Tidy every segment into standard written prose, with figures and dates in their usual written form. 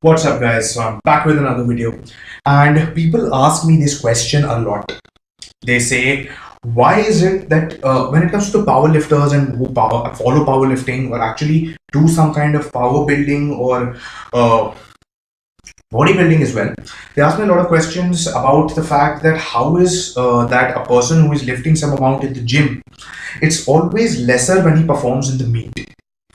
What's up, guys? So I'm back with another video, and people ask me this question a lot. They say, why is it that when it comes to powerlifters and who follow powerlifting or actually do some kind of power building or uh, bodybuilding as well, they ask me a lot of questions about the fact that how is that a person who is lifting some amount in the gym, it's always lesser when he performs in the meet.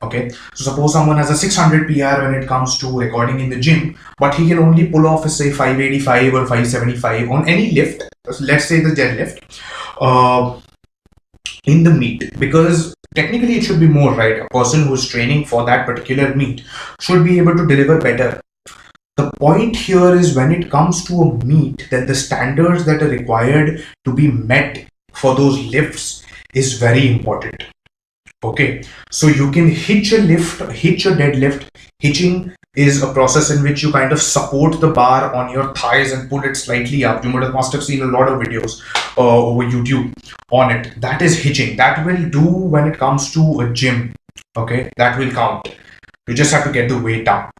Okay, so suppose someone has a 600 PR when it comes to recording in the gym, but he can only pull off, say, 585 or 575 on any lift, let's say the deadlift, uh, in the meet, because technically it should be more, right? A person who's training for that particular meet should be able to deliver better. The point here is when it comes to a meet, that the standards that are required to be met for those lifts is very important. Okay, so you can hitch a deadlift. Hitching is a process in which you kind of support the bar on your thighs and pull it slightly up. You must have seen a lot of videos over YouTube on it. That is hitching. That will do when it comes to a gym. Okay, that will count. You just have to get the weight up.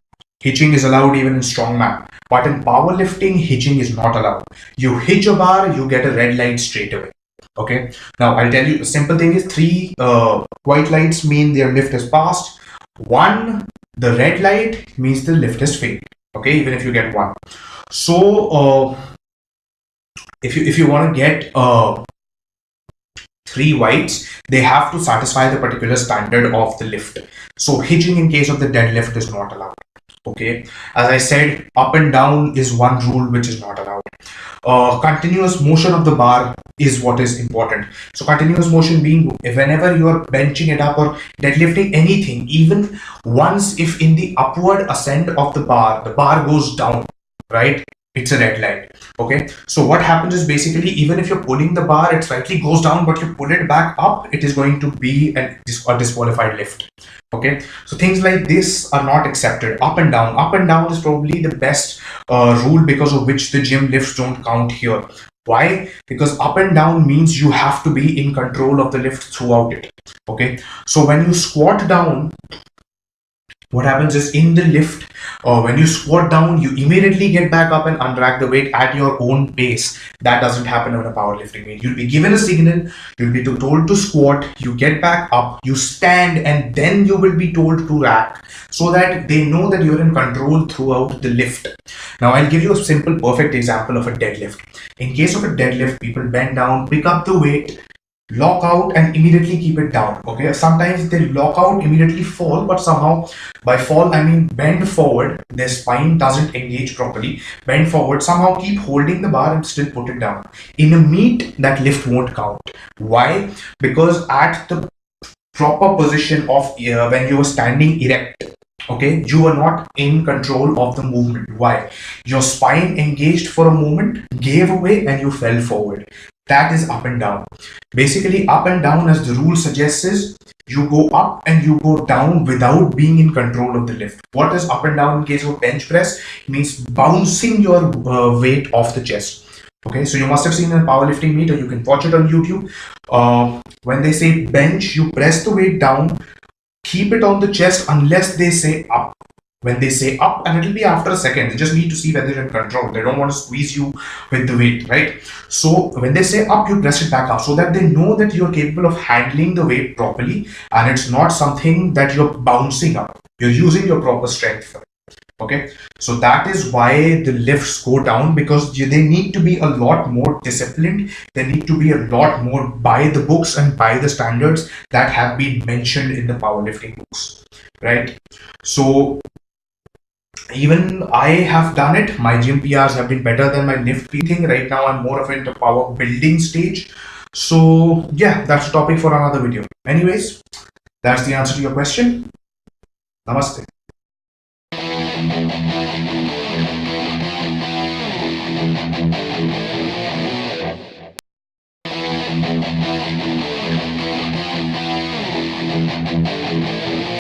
Hitching is allowed even in strongman, but in powerlifting, hitching is not allowed. You hitch a bar, you get a red light straight away. Okay, now I'll tell you, the simple thing is three white lights mean their lift is passed. One, the red light means the lift is failed. Okay, even if you get one. So if you want to get three whites, they have to satisfy the particular standard of the lift. So hitching in case of the deadlift is not allowed. Okay, as I said, up and down is one rule which is not allowed. Continuous motion of the bar is what is important. So continuous motion being whenever you are benching it up or deadlifting anything, even once if in the upward ascent of the bar goes down, right? It's a red light. Okay, so what happens is basically even if you're pulling the bar, it slightly goes down, but you pull it back up, it is going to be a disqualified lift. Okay, so things like this are not accepted. Up and down is probably the best rule because of which the gym lifts don't count here. Why? Because up and down means you have to be in control of the lift throughout it. Okay, so when you squat down, what happens is in the lift, when you squat down, you immediately get back up and unrack the weight at your own pace. That doesn't happen on a powerlifting meet. You'll be given a signal, you'll be told to squat, you get back up, you stand, and then you will be told to rack so that they know that you're in control throughout the lift. Now, I'll give you a simple, perfect example of a deadlift. In case of a deadlift, people bend down, pick up the weight, lock out and immediately keep it down. Okay, sometimes they lock out, immediately fall, but somehow by fall I mean bend forward, their spine doesn't engage properly, bend forward, somehow keep holding the bar and still put it down. In a meet, that lift won't count. Why? Because at the proper position of when you are standing erect, okay, you are not in control of the movement. Why? Your spine engaged for a moment, gave away, and you fell forward. That is up and down. Basically, up and down, as the rule suggests, is you go up and you go down without being in control of the lift. What is up and down in case of bench press? It means bouncing your weight off the chest. Okay, so you must have seen a powerlifting meet, or you can watch it on YouTube. When they say bench, you press the weight down, keep it on the chest unless they say up. When they say up, and it'll be after a second, they just need to see whether you're in control. They don't want to squeeze you with the weight, right? So when they say up, you press it back up so that they know that you're capable of handling the weight properly and it's not something that you're bouncing up. You're using your proper strength for it. Okay, so that is why the lifts go down, because they need to be a lot more disciplined. They need to be a lot more by the books and by the standards that have been mentioned in the powerlifting books, right? So even I have done it. My gym PRs have been better than my lift thing. Right now, I'm more of in the power building stage. So yeah, that's a topic for another video. Anyways, that's the answer to your question. Namaste.